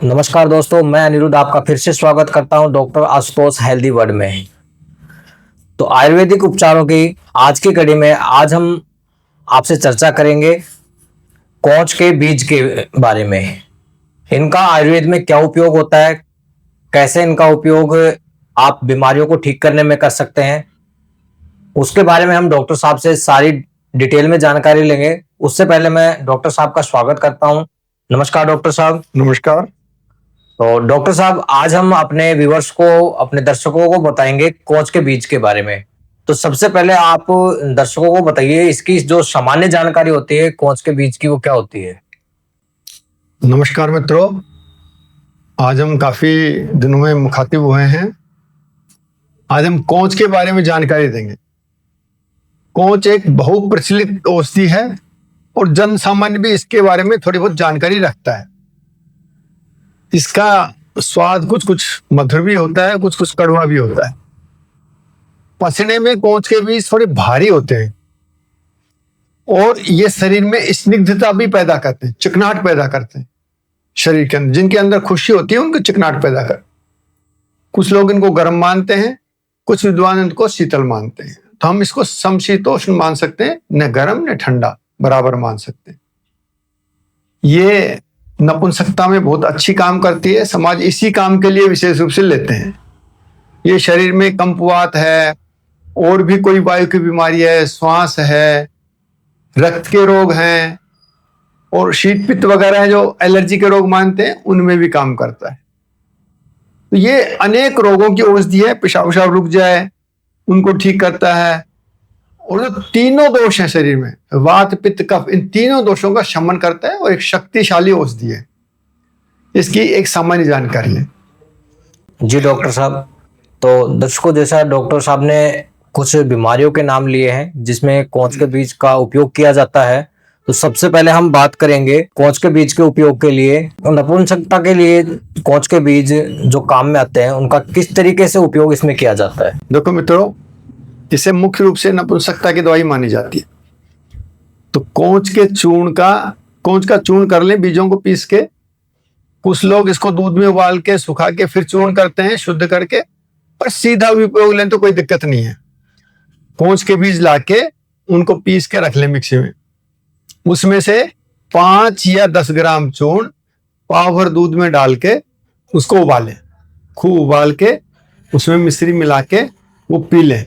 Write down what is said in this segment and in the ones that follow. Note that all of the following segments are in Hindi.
नमस्कार दोस्तों, मैं अनिरुद्ध आपका फिर से स्वागत करता हूं डॉक्टर आशुतोष हेल्दी वर्ड में। तो आयुर्वेदिक उपचारों की आज की कड़ी में आज हम आपसे चर्चा करेंगे कोंच के बीज के बारे में। इनका आयुर्वेद में क्या उपयोग होता है, कैसे इनका उपयोग आप बीमारियों को ठीक करने में कर सकते हैं, उसके बारे में हम डॉक्टर साहब से सारी डिटेल में जानकारी लेंगे। उससे पहले मैं डॉक्टर साहब का स्वागत करता हूं। नमस्कार डॉक्टर साहब। नमस्कार। तो डॉक्टर साहब, आज हम अपने व्यूअर्स को, अपने दर्शकों को बताएंगे कोंच के बीज के बारे में। तो सबसे पहले आप दर्शकों को बताइए, इसकी जो सामान्य जानकारी होती है कोंच के बीज की, वो क्या होती है? नमस्कार मित्रों, आज हम काफी दिनों में मुखातिब हुए हैं। आज हम कोंच के बारे में जानकारी देंगे। कोंच एक बहुप्रचलित औषधि है और जन सामान्य भी इसके बारे में थोड़ी बहुत जानकारी रखता है। इसका स्वाद कुछ कुछ मधुर भी होता है, कुछ कुछ कड़वा भी होता है। पचने में कोंच के बीज थोड़े भारी होते हैं और ये शरीर में स्निग्धता भी पैदा करते हैं, चिकनाहट पैदा करते हैं शरीर के अंदर। जिनके अंदर खुशी होती है उनको चिकनाहट पैदा कर। कुछ लोग इनको गर्म मानते हैं, कुछ विद्वान इनको शीतल मानते हैं। तो हम इसको समशीतोष्ण मान सकते हैं, न गर्म न ठंडा, बराबर मान सकते हैं। ये नपुंसकता में बहुत अच्छी काम करती है। समाज इसी काम के लिए विशेष रूप से लेते हैं। ये शरीर में कंपवात है, और भी कोई वायु की बीमारी है, श्वास है, रक्त के रोग हैं और शीत पित्त वगैरह है जो एलर्जी के रोग मानते हैं, उनमें भी काम करता है। तो ये अनेक रोगों की औषधि है। पेशाब वशाब रुक जाए उनको ठीक करता है। और जो तीनों दोष हैं शरीर में, वात पित्त कफ, इन तीनों दोषों का शमन करता है और एक शक्तिशाली औषधि है। इसकी एक सामान्य जानकारी है। जी डॉक्टर साहब, तो दर्शकों, जैसा डॉक्टर साहब ने कुछ बीमारियों के नाम लिए हैं जिसमें कोंच के बीज का उपयोग किया जाता है, तो सबसे पहले हम बात करेंगे कोंच के बीज के उपयोग के लिए। नपुंसकता के लिए कोंच के बीज जो काम में आते हैं, उनका किस तरीके से उपयोग इसमें किया जाता है? देखो मित्रों, इसे मुख्य रूप से नपुंसकता की दवाई मानी जाती है। तो कोंच का चूर्ण कर लें, बीजों को पीस के। कुछ लोग इसको दूध में उबाल के सुखा के फिर चूर्ण करते हैं शुद्ध करके, पर सीधा भी उपयोग लें तो कोई दिक्कत नहीं है। कोंच के बीज लाके उनको पीस के रख लें मिक्सी में। उसमें से 5 या 10 ग्राम चूर्ण पाव भर दूध में डाल के उसको उबालें। खूब उबाल के उसमें मिश्री मिला के वो पी लें।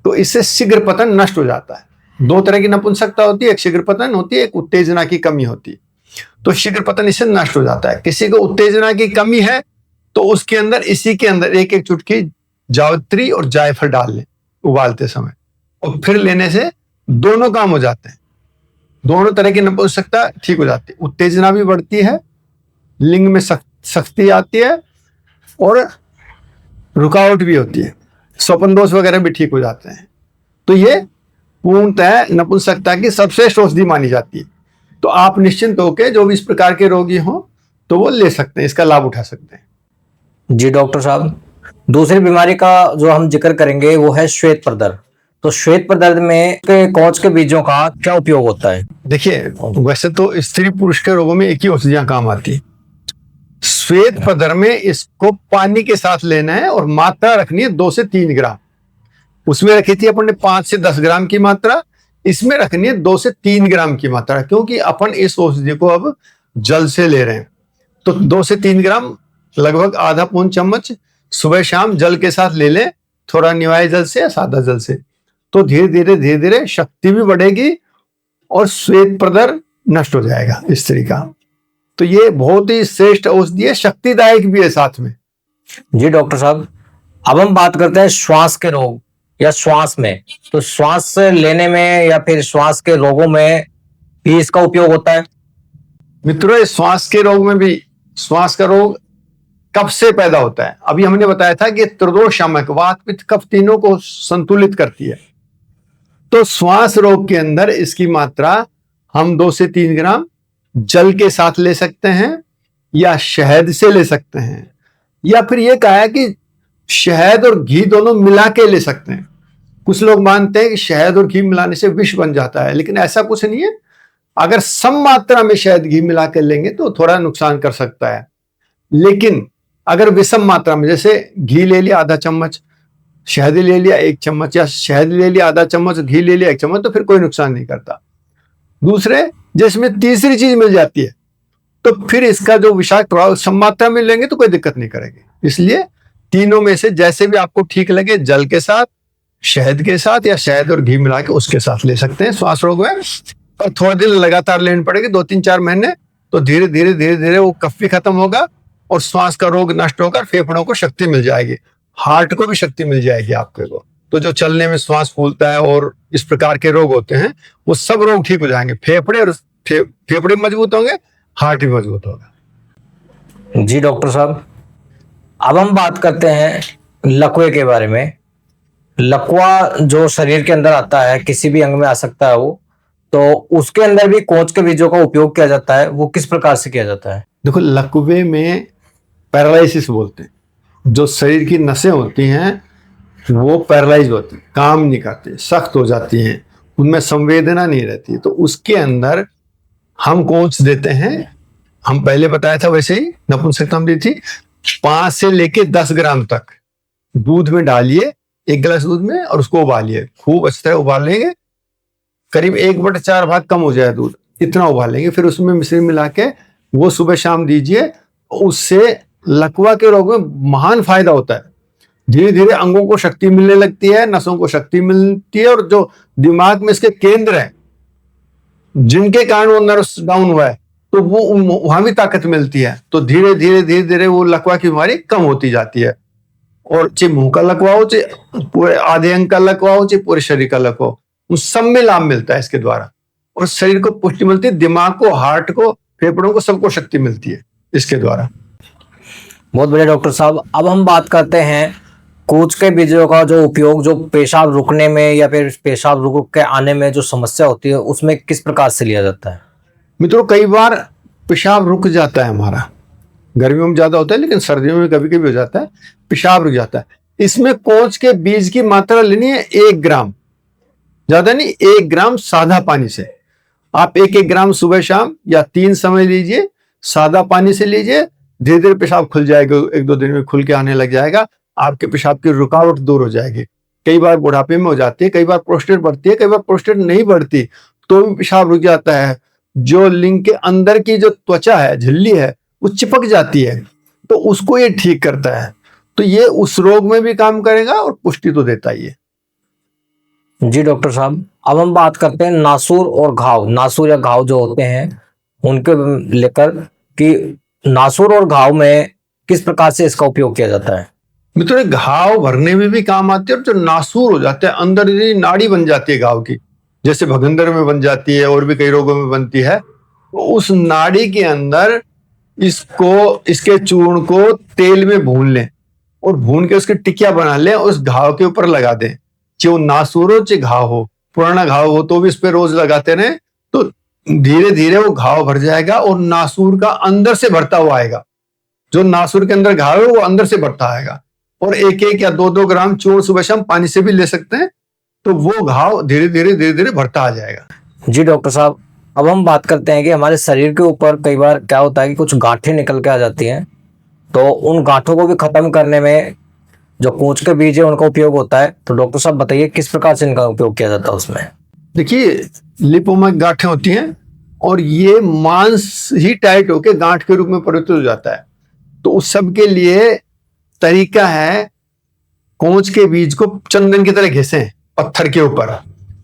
तो इससे शीघ्र पतन नष्ट हो जाता है। 2 तरह की नपुंसकता होती है, एक शीघ्र पतन होती है, एक उत्तेजना की कमी होती है। तो शीघ्र पतन इससे नष्ट हो जाता है। किसी को उत्तेजना की कमी है तो उसके अंदर, इसी के अंदर एक एक चुटकी जावित्री और जायफल डाल लें उबालते समय, और फिर लेने से दोनों काम हो जाते हैं। दोनों तरह की नपुंसकता ठीक हो जाती है। उत्तेजना भी बढ़ती है, लिंग में शक्ति आती है और रुकावट भी होती है। स्वपन दोष वगैरह भी ठीक हो जाते हैं। तो ये पूर्णतः नपुंसकता की सबश्रेष्ठ औषधि मानी जाती है। तो आप निश्चिंत होकर जो भी इस प्रकार के रोगी हों तो वो ले सकते हैं, इसका लाभ उठा सकते हैं। जी डॉक्टर साहब, दूसरी बीमारी का जो हम जिक्र करेंगे वो है श्वेत प्रदर। तो श्वेत प्रदर में कोंच के बीजों का क्या उपयोग होता है? देखिए, वैसे तो स्त्री पुरुष के रोगों में एक ही औषधियां काम आती है। श्वेत प्रदर में इसको पानी के साथ लेना है और मात्रा रखनी है 2 से 3 ग्राम। उसमें रखी थी अपन ने 5 से 10 ग्राम की मात्रा, इसमें रखनी है 2 से 3 ग्राम की मात्रा, क्योंकि अपन इस औषधि को अब जल से ले रहे हैं। तो 2 से 3 ग्राम, लगभग आधा पौन चम्मच सुबह शाम जल के साथ ले लें, थोड़ा निवाय जल से या सादा जल से। तो धीरे धीरे शक्ति भी बढ़ेगी और श्वेत प्रदर नष्ट हो जाएगा स्त्री का। तो ये बहुत ही श्रेष्ठ औषधि है, शक्तिदायक भी है साथ में। जी डॉक्टर साहब, अब हम बात करते हैं श्वास के रोग या श्वास में। तो श्वास लेने में या फिर श्वास के रोगों में भी इसका उपयोग होता है? मित्रों, श्वास के रोग में भी, श्वास का रोग कफ से पैदा होता है। अभी हमने बताया था कि त्रिदोष शामक, वात पित्त कफ तीनों को संतुलित करती है। तो श्वास रोग के अंदर इसकी मात्रा हम 2 से 3 ग्राम जल के साथ ले सकते हैं या शहद से ले सकते हैं, या फिर ये कहा है कि शहद और घी दोनों मिला के ले सकते हैं। कुछ लोग मानते हैं कि शहद और घी मिलाने से विष बन जाता है, लेकिन ऐसा कुछ नहीं है। अगर सम मात्रा में शहद घी मिला के लेंगे तो थोड़ा नुकसान कर सकता है। लेकिन अगर विषम मात्रा में, जैसे घी ले लिया आधा चम्मच, शहद ले लिया 1 चम्मच, या शहद ले लिया आधा चम्मच, घी ले लिया 1 चम्मच, तो फिर कोई नुकसान नहीं करता। दूसरे, जिसमें तीसरी चीज मिल जाती है तो फिर इसका जो विषाक्त प्रभाव सम मात्रा में लेंगे तो कोई दिक्कत नहीं करेगी। इसलिए तीनों में से जैसे भी आपको ठीक लगे, जल के साथ, शहद के साथ, या शहद और घी मिला के उसके साथ ले सकते हैं श्वास रोग में। और थोड़े दिन लगातार लेनी पड़ेगी, 2-3-4 महीने, तो धीरे धीरे धीरे धीरे वो कफ भी खत्म होगा और श्वास का रोग नष्ट होकर फेफड़ों को शक्ति मिल जाएगी, हार्ट को भी शक्ति मिल जाएगी आपके को। तो जो चलने में श्वास फूलता है और इस प्रकार के रोग होते हैं, वो सब रोग ठीक हो जाएंगे। फेफड़े और फेफड़े मजबूत होंगे, हार्ट भी मजबूत होगा। जी डॉक्टर साहब, अब हम बात करते हैं लकवे के बारे में। लकवा जो शरीर के अंदर आता है, किसी भी अंग में आ सकता है वो, तो उसके अंदर भी कोंच के बीजों का उपयोग किया जाता है। वो किस प्रकार से किया जाता है? देखो, लकवे में पैरालिसिस बोलते हैं, जो शरीर की नसें होती हैं वो पैरालाइज होती हैं, काम नहीं करती, सख्त हो जाती हैं, उनमें संवेदना नहीं रहती। तो उसके अंदर हम कोंच देते हैं। हम पहले बताया था वैसे ही नपुंसकता में दी थी। 5 से लेके 10 ग्राम तक दूध में डालिए, 1 गिलास दूध में, और उसको उबालिए, खूब अच्छी तरह उबालेंगे, करीब 1/4 भाग कम हो जाए दूध, इतना उबालेंगे। फिर उसमें मिश्री मिला के वो सुबह शाम दीजिए। उससे लकवा के रोग में महान फायदा होता है। धीरे धीरे अंगों को शक्ति मिलने लगती है, नसों को शक्ति मिलती है, और जो दिमाग में इसके केंद्र हैं जिनके कारण वो नर्व्स डाउन हुआ है, तो वो वहां भी ताकत मिलती है। तो धीरे धीरे धीरे धीरे वो लकवा की बीमारी कम होती जाती है। और चाहे मुंह का लकवा हो, चाहे पूरे आधे अंग का लकवा हो, चाहे पूरे शरीर का लकवा हो, उन सब में लाभ मिलता है इसके द्वारा। और शरीर को पुष्टि मिलती है, दिमाग को, हार्ट को, फेफड़ों को, सबको शक्ति मिलती है इसके द्वारा। बहुत बढ़िया डॉक्टर साहब। अब हम बात करते हैं कोंच के बीजों का जो उपयोग, जो पेशाब रुकने में या फिर पेशाब रुक के आने में जो समस्या होती है, उसमें किस प्रकार से लिया जाता है? मित्रों, कई बार पेशाब रुक जाता है हमारा, गर्मियों में ज्यादा होता है, लेकिन सर्दियों में कभी कभी हो जाता है, पेशाब रुक जाता है। इसमें कोंच के बीज की मात्रा लेनी है 1 ग्राम, ज्यादा नहीं, 1 ग्राम सादा पानी से। आप 1-1 ग्राम सुबह शाम या 3 समय लीजिए, सादा पानी से लीजिए। धीरे धीरे पेशाब खुल जाएगा, 1-2 दिन में खुल के आने लग जाएगा। आपके पेशाब की रुकावट दूर हो जाएगी। कई बार बुढ़ापे में हो जाती है, कई बार प्रोस्टेट बढ़ती है, कई बार प्रोस्टेट नहीं बढ़ती तो भी पेशाब रुक जाता है। जो लिंग के अंदर की जो त्वचा है, झिल्ली है, वो चिपक जाती है, तो उसको ये ठीक करता है। तो ये उस रोग में भी काम करेगा और पुष्टि तो देता ही है। जी डॉक्टर साहब, अब हम बात करते हैं नासूर और घाव। नासूर या घाव जो होते हैं उनके लेकर, कि नासूर और घाव में किस प्रकार से इसका उपयोग किया जाता है? मित्रों, घाव भरने में भी काम आती है, और जो नासूर हो जाते हैं, अंदर नाड़ी बन जाती है घाव की, जैसे भगंदर में बन जाती है और भी कई रोगों में बनती है, तो उस नाड़ी के अंदर इसके चूर्ण को तेल में भून लें और भून के उसकी टिकिया बना लें, उस घाव के ऊपर लगा दें। चाहे वो नासूर हो, चाहे घाव हो, पुराना घाव हो तो भी इस पे रोज लगाते रहें, तो धीरे धीरे वो घाव भर जाएगा और नासूर का अंदर से भरता हुआ आएगा। जो नासूर के अंदर घाव है वो अंदर से भरता आएगा। और 1-1 या 2-2 ग्राम चूर्ण सुबह शाम पानी से भी ले सकते हैं, तो वो घाव धीरे धीरे भरता आ जाएगा। जी डॉक्टर साहब, अब हम बात करते हैं कि हमारे शरीर के ऊपर कई बार क्या होता है कि कुछ गांठें निकल के आ जाती हैं, तो उन गांठों को भी खत्म करने में जो कोंच के बीज है उनका उपयोग होता है। तो डॉक्टर साहब बताइए किस प्रकार से इनका उपयोग किया जाता है उसमें? देखिए, लिपोमा गांठें होती हैं और ये मांस ही टाइट होकर गांठ के रूप में परिवर्तित हो जाता है। तो उस सब के लिए तरीका है, कोंच के बीज को चंदन की तरह घिसें पत्थर के ऊपर,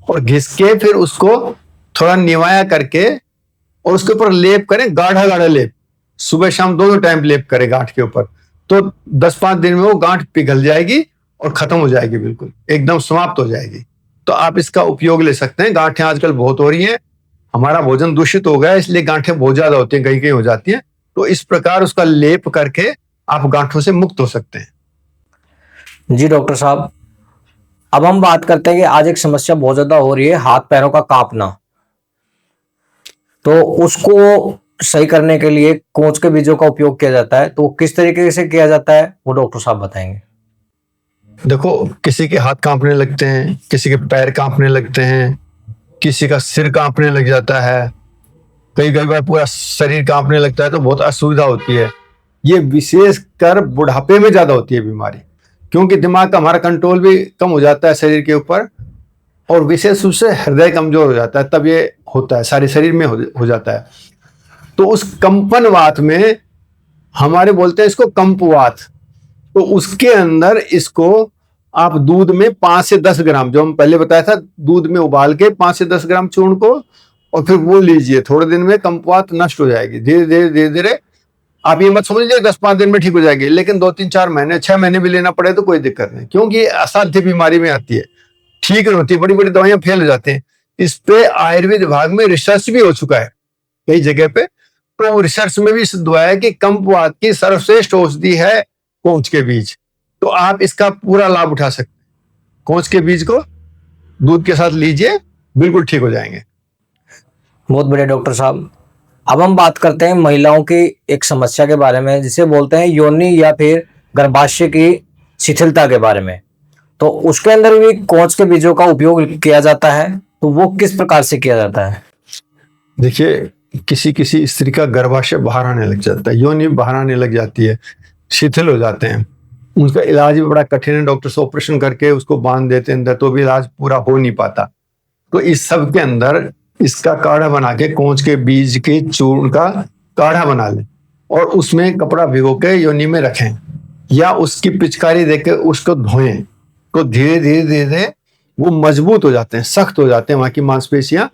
और घिस के फिर उसको थोड़ा निवाया करके और उसके ऊपर लेप करें, गाढ़ा गाढ़ा लेप, सुबह शाम दोनों टाइम लेप करें गांठ के ऊपर। तो 10-5 दिन में वो गांठ पिघल जाएगी और खत्म हो जाएगी, बिल्कुल एकदम समाप्त हो जाएगी। तो आप इसका उपयोग ले सकते हैं। गांठें आजकल बहुत हो रही हैं, हमारा भोजन दूषित हो गया है, इसलिए गांठें बहुत ज्यादा होती हैं, कहीं कहीं हो जाती हैं। तो इस प्रकार उसका लेप करके आप गांठों से मुक्त हो सकते हैं। जी डॉक्टर साहब, अब हम बात करते हैं कि आज एक समस्या बहुत ज्यादा हो रही है, हाथ पैरों का कांपना। तो उसको सही करने के लिए कोंच के बीजों का उपयोग किया जाता है, तो किस तरीके से किया जाता है वो डॉक्टर साहब बताएंगे। देखो, किसी के हाथ कांपने लगते हैं, किसी के पैर कांपने लगते हैं, किसी का सिर कांपने लग जाता है, कई बार पूरा शरीर कांपने लगता है, तो बहुत असुविधा होती है। ये विशेष कर बुढ़ापे में ज्यादा होती है बीमारी, क्योंकि दिमाग का हमारा कंट्रोल भी कम हो जाता है शरीर के ऊपर, और विशेष रूप से हृदय कमजोर हो जाता है, तब ये होता है, सारे शरीर में हो जाता है। तो उस कंपनवात में हमारे बोलते हैं इसको कंपवात, तो उसके अंदर इसको आप दूध में 5 से 10 ग्राम, जो हम पहले बताया था, दूध में उबाल के 5 से 10 ग्राम चूर्ण को, और फिर वो लीजिए। थोड़े दिन में कंपवात नष्ट हो जाएगी, धीरे धीरे धीरे धीरे। आप ये मत समझ लीजिए 10-5 दिन में ठीक हो जाएगी, लेकिन 2-3-4 महीने 6 महीने भी लेना पड़े तो कोई दिक्कत नहीं, क्योंकि ये असाध्य बीमारी में आती है, ठीक नहीं होती, बड़ी बड़ी दवाइयां फेल हो जाते हैं। इस पे आयुर्वेद विभाग में रिसर्च भी हो चुका है कई जगह पे, तो रिसर्च में भी सिद्ध हुआ है कि कंपवात की सर्वश्रेष्ठ औषधि है कोंच के बीज। तो आप इसका पूरा लाभ उठा सकते हैं। कोंच के बीज को दूध के साथ लीजिए, बिल्कुल ठीक हो जाएंगे। बहुत बढ़िया डॉक्टर साहब। अब हम बात करते हैं महिलाओं की एक समस्या के बारे में, जिसे बोलते हैं योनि या फिर गर्भाशय की शिथिलता के बारे में। तो उसके अंदर भी कोंच के बीजों का उपयोग किया जाता है, तो वो किस प्रकार से किया जाता है? देखिए, किसी किसी स्त्री का गर्भाशय बाहर आने लग जाता है, योनि बाहर आने लग जाती है, शिथिल हो जाते हैं, उनका इलाज भी बड़ा कठिन है, डॉक्टर से ऑपरेशन करके उसको बांध देते हैं अंदर, तो भी इलाज पूरा हो नहीं पाता। तो इस सब के अंदर इसका काढ़ा बना के, कोंच के बीज के चूर्ण का काढ़ा बना लें और उसमें कपड़ा भिगो के योनि में रखें, या उसकी पिचकारी देके उसको धोएं, तो धीरे धीरे धीरे धीरे वो मजबूत हो जाते हैं, सख्त हो जाते हैं, वहां की मांसपेशियां,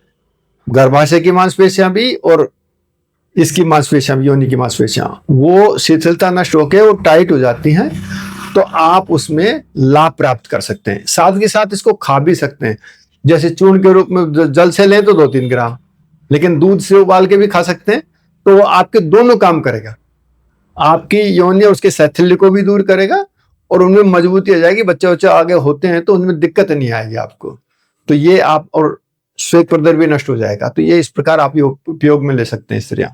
गर्भाशय की मांसपेशियां भी और इसकी मांसपेशियां भी, योनि की मांसपेशियां, वो शिथिलता नष्ट होकर वो टाइट हो जाती हैं। तो आप उसमें लाभ प्राप्त कर सकते हैं। साथ के साथ इसको खा भी सकते हैं, जैसे चूर्ण के रूप में जल से लें तो 2-3 ग्राम, लेकिन दूध से उबाल के भी खा सकते हैं। तो वो आपके दोनों काम करेगा, आपकी योनि और उसके शैथिल्य को भी दूर करेगा, और उनमें मजबूती आ जाएगी। बच्चे आगे होते हैं तो उनमें दिक्कत नहीं आएगी आपको। तो ये आप, और श्वेत प्रदर भी नष्ट हो जाएगा। तो ये इस प्रकार आप उपयोग में ले सकते हैं स्त्रियां।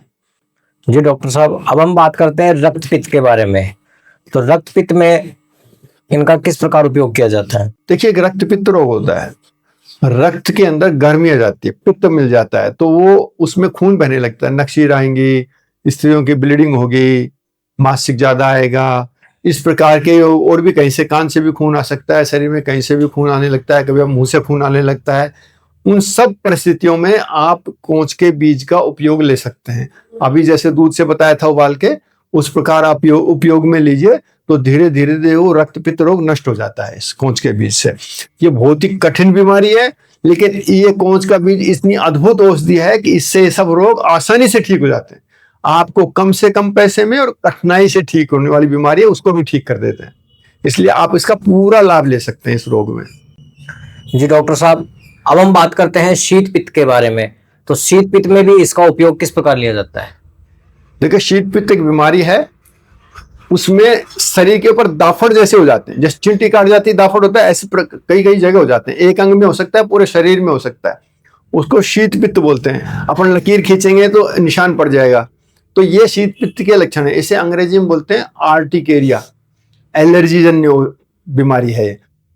जी डॉक्टर साहब, अब हम बात करते हैं रक्त पित्त के बारे में। तो रक्त पित्त में इनका किस प्रकार उपयोग किया जाता है? देखिए, एक रक्त पित्त रोग होता है, रक्त के अंदर गर्मी आ जाती है, पित्त मिल जाता है, तो वो उसमें खून बहने लगता है, नक्सीर आएंगी, स्त्रियों की ब्लीडिंग होगी, मासिक ज्यादा आएगा, इस प्रकार के, और भी कहीं से, कान से भी खून आ सकता है, शरीर में कहीं से भी खून आने लगता है, कभी मुंह से खून आने लगता है। उन सब परिस्थितियों में आप कोंच के बीज का उपयोग ले सकते हैं। अभी जैसे दूध से बताया था उबाल के, उस प्रकार आप उपयोग में लीजिए, तो धीरे धीरे धीरे वो रक्त पित्त रोग नष्ट हो जाता है इस कोंच के बीज से। ये बहुत ही कठिन बीमारी है, लेकिन ये कोंच का बीज इतनी अद्भुत औषधि है कि इससे ये सब रोग आसानी से ठीक हो जाते हैं। आपको कम से कम पैसे में और कठिनाई से ठीक होने वाली बीमारी है उसको भी ठीक कर देते हैं, इसलिए आप इसका पूरा लाभ ले सकते हैं इस रोग में। जी डॉक्टर साहब, अब हम बात करते हैं शीत पित्त के बारे में। तो शीत पित्त में भी इसका उपयोग किस प्रकार लिया जाता है? देखिए, शीत पित्त एक बीमारी है, उसमें शरीर के ऊपर दाफड़ जैसे हो जाते हैं, जैसे चींटी काट जाती है दाफड़ होता है, ऐसे कई कई जगह हो जाते हैं। एक अंग में हो सकता है, पूरे शरीर में हो सकता है, उसको शीत पित्त बोलते हैं। अपन लकीर खींचेंगे तो निशान पड़ जाएगा, तो ये शीत पित्त के लक्षण है। इसे अंग्रेजी में बोलते हैं आर्टिकेरिया, एलर्जी जन्य बीमारी है।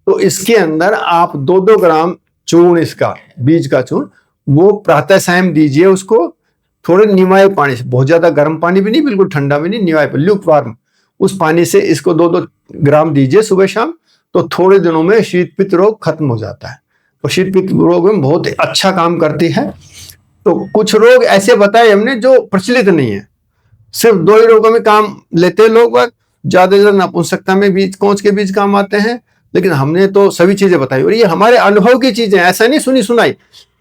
तो इसके अंदर आप 2-2 ग्राम चूर्ण, इसका बीज का चूर्ण, वो प्रातः सायं दीजिए उसको, थोड़े निवाय पानी से, बहुत ज्यादा गर्म पानी भी नहीं, बिल्कुल ठंडा भी नहीं, निवाय ल्यूक वार्म, उस पानी से इसको 2-2 ग्राम दीजिए सुबह शाम। तो थोड़े दिनों में शीत पित्त रोग खत्म हो जाता है, और शीत पित्त रोग में बहुत अच्छा काम करती है। तो कुछ रोग ऐसे बताए हमने जो प्रचलित नहीं है, सिर्फ 2 ही रोगों में काम लेते हैं लोग, ज्यादा नपुंसकता में बीज, कोंच के बीज काम आते हैं, लेकिन हमने तो सभी चीजें बताई, और ये हमारे अनुभव की चीजें, ऐसा नहीं सुनी सुनाई।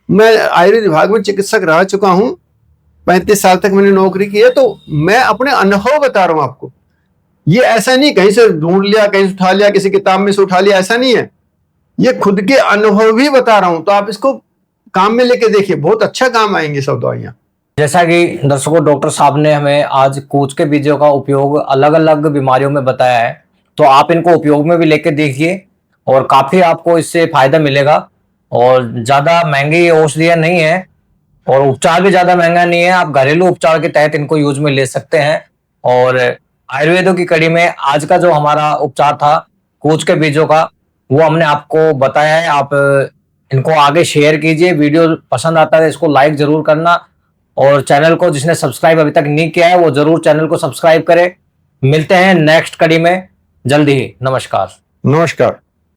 मैं आयुर्वेद विभाग में चिकित्सक रह चुका हूं, 35 साल तक मैंने नौकरी की है, तो मैं अपने अनुभव बता रहा हूं आपको। ये ऐसा नहीं कहीं से ढूंढ लिया, कहीं से उठा लिया, किसी किताब में से उठा लिया, ऐसा नहीं है। ये खुद के अनुभव भी बता रहा हूं, तो आप इसको काम में लेके देखिए, बहुत अच्छा काम आएंगे सब दवाइयां। जैसा कि दर्शकों, डॉक्टर साहब ने हमें आज कोंच के बीजों का उपयोग अलग अलग बीमारियों में बताया है, तो आप इनको उपयोग में भी लेके देखिए, और काफी आपको इससे फायदा मिलेगा। और ज्यादा महंगी औषधियां नहीं है, और उपचार भी ज्यादा महंगा नहीं है, आप घरेलू उपचार के तहत इनको यूज में ले सकते हैं। और आयुर्वेदों की कड़ी में आज का जो हमारा उपचार था कोंच के बीजों का, वो हमने आपको बताया है। आप इनको आगे शेयर कीजिए, वीडियो पसंद आता है इसको लाइक जरूर करना, और चैनल को जिसने सब्सक्राइब अभी तक नहीं किया है वो जरूर चैनल को सब्सक्राइब करे। मिलते हैं नेक्स्ट कड़ी में जल्दी ही। नमस्कार। नमस्कार।